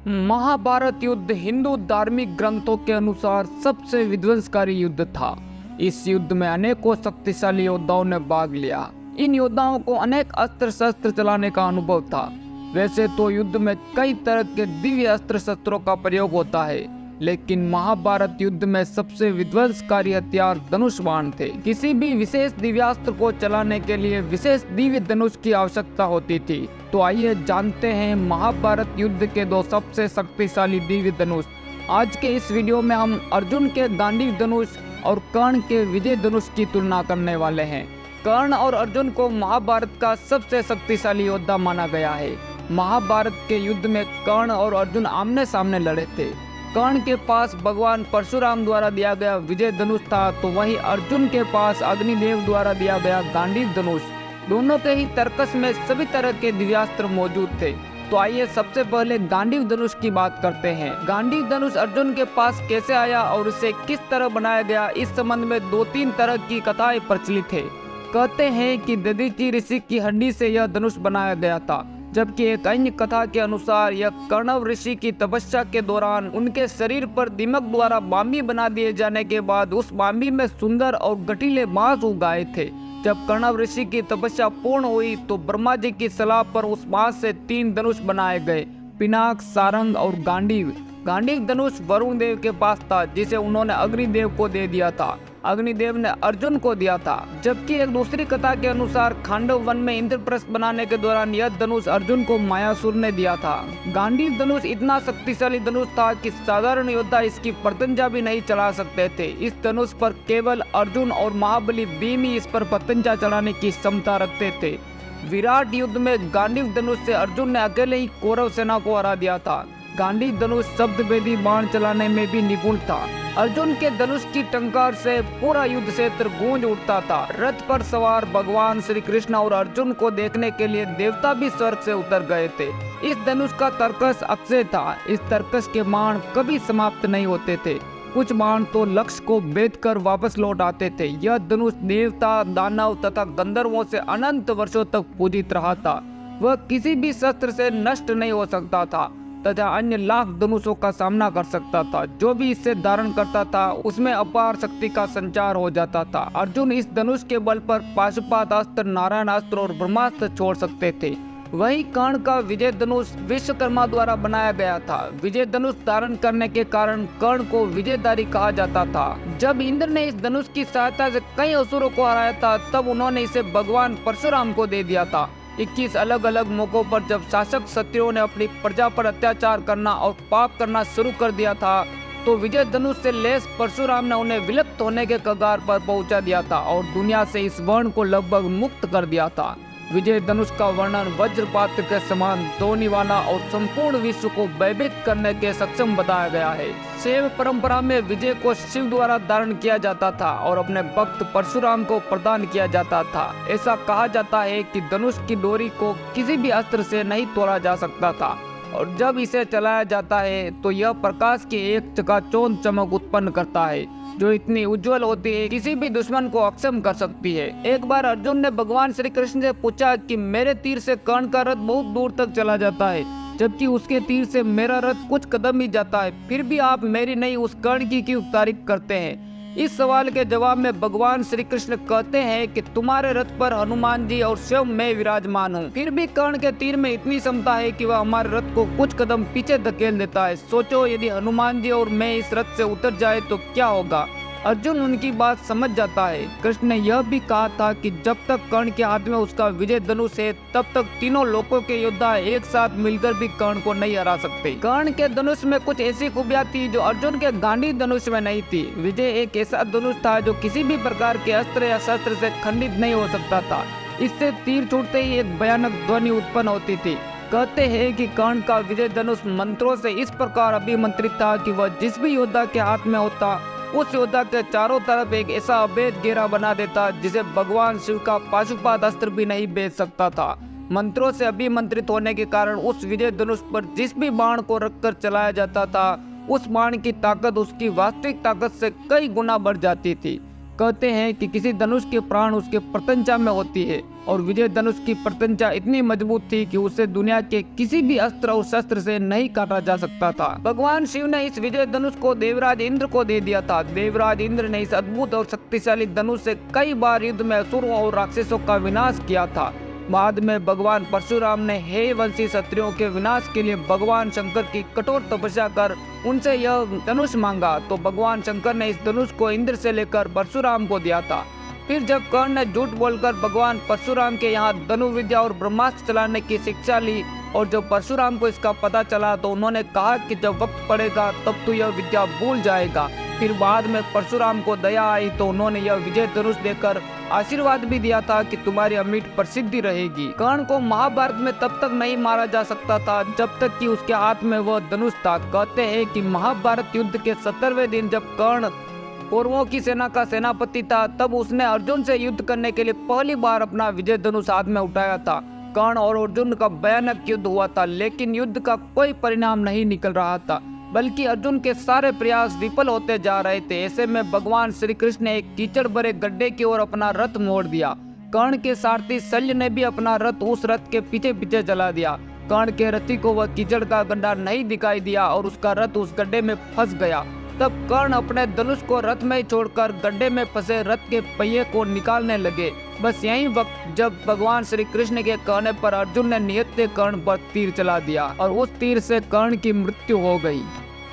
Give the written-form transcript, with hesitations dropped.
महाभारत युद्ध हिंदू धार्मिक ग्रंथों के अनुसार सबसे विध्वंसकारी युद्ध था। इस युद्ध में अनेकों शक्तिशाली योद्धाओं ने भाग लिया। इन योद्धाओं को अनेक अस्त्र शस्त्र चलाने का अनुभव था। वैसे तो युद्ध में कई तरह के दिव्य अस्त्र शस्त्रों का प्रयोग होता है, लेकिन महाभारत युद्ध में सबसे विध्वंसकारी हथियार धनुष बाण थे। किसी भी विशेष दिव्यास्त्र को चलाने के लिए विशेष दिव्य धनुष की आवश्यकता होती थी। तो आइए जानते हैं महाभारत युद्ध के दो सबसे शक्तिशाली दिव्य धनुष। आज के इस वीडियो में हम अर्जुन के गांडीव धनुष और कर्ण के विजय धनुष की तुलना करने वाले हैं। कर्ण और अर्जुन को महाभारत का सबसे शक्तिशाली योद्धा माना गया है। महाभारत के युद्ध में कर्ण और अर्जुन आमने सामने लड़े थे। कर्ण के पास भगवान परशुराम द्वारा दिया गया विजय धनुष था, तो वहीं अर्जुन के पास अग्निदेव द्वारा दिया गया गांडीव धनुष। दोनों के ही तर्कस में सभी तरह के दिव्यास्त्र मौजूद थे। तो आइए सबसे पहले गांडीव धनुष की बात करते हैं। गांडीव धनुष अर्जुन के पास कैसे आया और इसे किस तरह बनाया गया, इस संबंध में 2-3 तरह की कथाएं प्रचलित है। कहते हैं कि दधीचि ऋषि की हड्डी से यह धनुष बनाया गया था, जबकि एक अन्य कथा के अनुसार यह कर्णव ऋषि की तपस्या के दौरान उनके शरीर पर दीमक द्वारा बामी बना दिए जाने के बाद उस बामी में सुंदर और गठीले मांस उग आए थे। जब कर्णव ऋषि की तपस्या पूर्ण हुई तो ब्रह्मा जी की सलाह पर उस मांस से 3 धनुष बनाए गए, पिनाक, सारंग और गांडीव। गांडीव धनुष वरुण देव के पास था, जिसे उन्होंने अग्निदेव को दे दिया था। अग्निदेव ने अर्जुन को दिया था। जबकि एक दूसरी कथा के अनुसार खांडव वन में इंद्रप्रस्थ बनाने के दौरान यह धनुष अर्जुन को मायासुर ने दिया था। गांडीव धनुष इतना शक्तिशाली धनुष था कि साधारण योद्धा इसकी पतंजा भी नहीं चला सकते थे। इस धनुष पर केवल अर्जुन और महाबली भीम ही इस पर पतंजा चलाने की क्षमता रखते थे। विराट युद्ध में गांडीव धनुष से अर्जुन ने अकेले ही कौरव सेना को हरा दिया था। गांडीव धनुष शब्दभेदी बाण चलाने में भी निपुण था। अर्जुन के धनुष की टंकार से पूरा युद्ध क्षेत्र गूंज उठता था। रथ पर सवार भगवान श्री कृष्ण और अर्जुन को देखने के लिए देवता भी स्वर्ग से उतर गए थे। इस धनुष का तर्कस अक्षय था। इस तर्कस के बाण कभी समाप्त नहीं होते थे। कुछ बाण तो लक्ष्य को भेद कर वापस लौट आते थे। यह धनुष देवता, दानव तथा गंधर्वों से अनंत वर्षों तक पूजित रहा था। वह किसी भी शस्त्र से नष्ट नहीं हो सकता था तथा अन्य लाख धनुषों का सामना कर सकता था। जो भी इसे धारण करता था उसमें अपार शक्ति का संचार हो जाता था। अर्जुन इस धनुष के बल पर पाशुपात अस्त्र, नारायण अस्त्र और ब्रह्मास्त्र छोड़ सकते थे। वही कर्ण का विजय धनुष विश्वकर्मा द्वारा बनाया गया था। विजय धनुष धारण करने के कारण कर्ण को विजयधारी कहा जाता था। जब इंद्र ने इस धनुष की सहायता से कई असुरों को हराया था, तब उन्होंने इसे भगवान परशुराम को दे दिया था। 21 अलग अलग मौकों पर जब शासक क्षत्रियों ने अपनी प्रजा पर अत्याचार करना और पाप करना शुरू कर दिया था, तो विजय धनुष से लैस परशुराम ने उन्हें विलुप्त होने के कगार पर पहुंचा दिया था और दुनिया से इस वर्ण को लगभग मुक्त कर दिया था। विजय धनुष का वर्णन वज्रपात के समान ध्वनि वाला और संपूर्ण विश्व को भयभीत करने के सक्षम बताया गया है। शैव परंपरा में विजय को शिव द्वारा धारण किया जाता था और अपने भक्त परशुराम को प्रदान किया जाता था। ऐसा कहा जाता है कि धनुष की डोरी को किसी भी अस्त्र से नहीं तोड़ा जा सकता था और जब इसे चलाया जाता है तो यह प्रकाश की एक चकाचौंध चमक उत्पन्न करता है, जो इतनी उज्जवल होती है किसी भी दुश्मन को अक्षम कर सकती है। एक बार अर्जुन ने भगवान श्री कृष्ण से पूछा कि मेरे तीर से कर्ण का रथ बहुत दूर तक चला जाता है, जबकि उसके तीर से मेरा रथ कुछ कदम ही जाता है, फिर भी आप मेरी नहीं उस कर्ण की क्यों तारीफ करते हैं? इस सवाल के जवाब में भगवान श्री कृष्ण कहते हैं कि तुम्हारे रथ पर हनुमान जी और स्वयं मैं विराजमान हूँ, फिर भी कर्ण के तीर में इतनी क्षमता है कि वह हमारे रथ को कुछ कदम पीछे धकेल देता है। सोचो, यदि हनुमान जी और मैं इस रथ से उतर जाए तो क्या होगा? अर्जुन उनकी बात समझ जाता है। कृष्ण ने यह भी कहा था कि जब तक कर्ण के हाथ में उसका विजय धनुष है, तब तक तीनों लोकों के योद्धा एक साथ मिलकर भी कर्ण को नहीं हरा सकते। कर्ण के धनुष में कुछ ऐसी खूबियां थी जो अर्जुन के गांडीव धनुष में नहीं थी। विजय एक ऐसा धनुष था जो किसी भी प्रकार के अस्त्र या शस्त्र से खंडित नहीं हो सकता था। इससे तीर छूटते ही एक भयानक ध्वनि उत्पन्न होती थी। कहते हैं कि कर्ण का विजय धनुष मंत्रों से इस प्रकार अभिमंत्रित था कि वह जिस भी योद्धा के हाथ में होता, उस योद्धा के चारों तरफ एक ऐसा अभेद घेरा बना देता जिसे भगवान शिव का पाशुपात अस्त्र भी नहीं भेद सकता था। मंत्रों से अभिमंत्रित होने के कारण उस विजय धनुष पर जिस भी बाण को रखकर चलाया जाता था, उस बाण की ताकत उसकी वास्तविक ताकत से कई गुना बढ़ जाती थी। कहते हैं कि किसी धनुष के प्राण उसके प्रत्यंचा में होती है और विजय धनुष की प्रत्यंचा इतनी मजबूत थी कि उसे दुनिया के किसी भी अस्त्र और शस्त्र से नहीं काटा जा सकता था। भगवान शिव ने इस विजय धनुष को देवराज इंद्र को दे दिया था। देवराज इंद्र ने इस अद्भुत और शक्तिशाली धनुष से कई बार युद्ध में असुरों और राक्षसों का विनाश किया था। बाद में भगवान परशुराम ने हे वंशी क्षत्रियों के विनाश के लिए भगवान शंकर की कठोर तपस्या कर उनसे यह धनुष मांगा, तो भगवान शंकर ने इस धनुष को इंद्र से लेकर परशुराम को दिया था। फिर जब कर्ण ने झूठ बोलकर भगवान परशुराम के यहाँ धनुर्विद्या और ब्रह्मास्त्र चलाने की शिक्षा ली और जब परशुराम को इसका पता चला तो उन्होंने कहा कि जब वक्त पड़ेगा तब तू यह विद्या भूल जाएगा। फिर बाद में परशुराम को दया आई तो उन्होंने यह विजय धनुष देकर आशीर्वाद भी दिया था कि तुम्हारी अमिट प्रसिद्धि रहेगी। कर्ण को महाभारत में तब तक नहीं मारा जा सकता था जब तक कि उसके हाथ में वह धनुष था। कहते हैं कि महाभारत युद्ध के 70वें दिन जब कर्ण कौरवों की सेना का सेनापति था तब उसने अर्जुन से युद्ध करने के लिए पहली बार अपना विजय धनुष हाथ में उठाया था। कर्ण और अर्जुन का भयानक युद्ध हुआ था, लेकिन युद्ध का कोई परिणाम नहीं निकल रहा था, बल्कि अर्जुन के सारे प्रयास विफल होते जा रहे थे। ऐसे में भगवान श्री कृष्ण ने एक कीचड़ भरे गड्ढे की ओर अपना रथ मोड़ दिया। कर्ण के सारथी शल्य ने भी अपना रथ उस रथ के पीछे पीछे चला दिया। कर्ण के रथी को वह कीचड़ का गड्ढा नहीं दिखाई दिया और उसका रथ उस गड्ढे में फंस गया। तब कर्ण अपने धनुष को रथ में छोड़कर गड्ढे में फंसे रथ के पहिए को निकालने लगे। बस यही वक्त जब भगवान श्री कृष्ण के कहने पर अर्जुन ने नियत कर्ण पर तीर चला दिया और उस तीर से कर्ण की मृत्यु हो गई।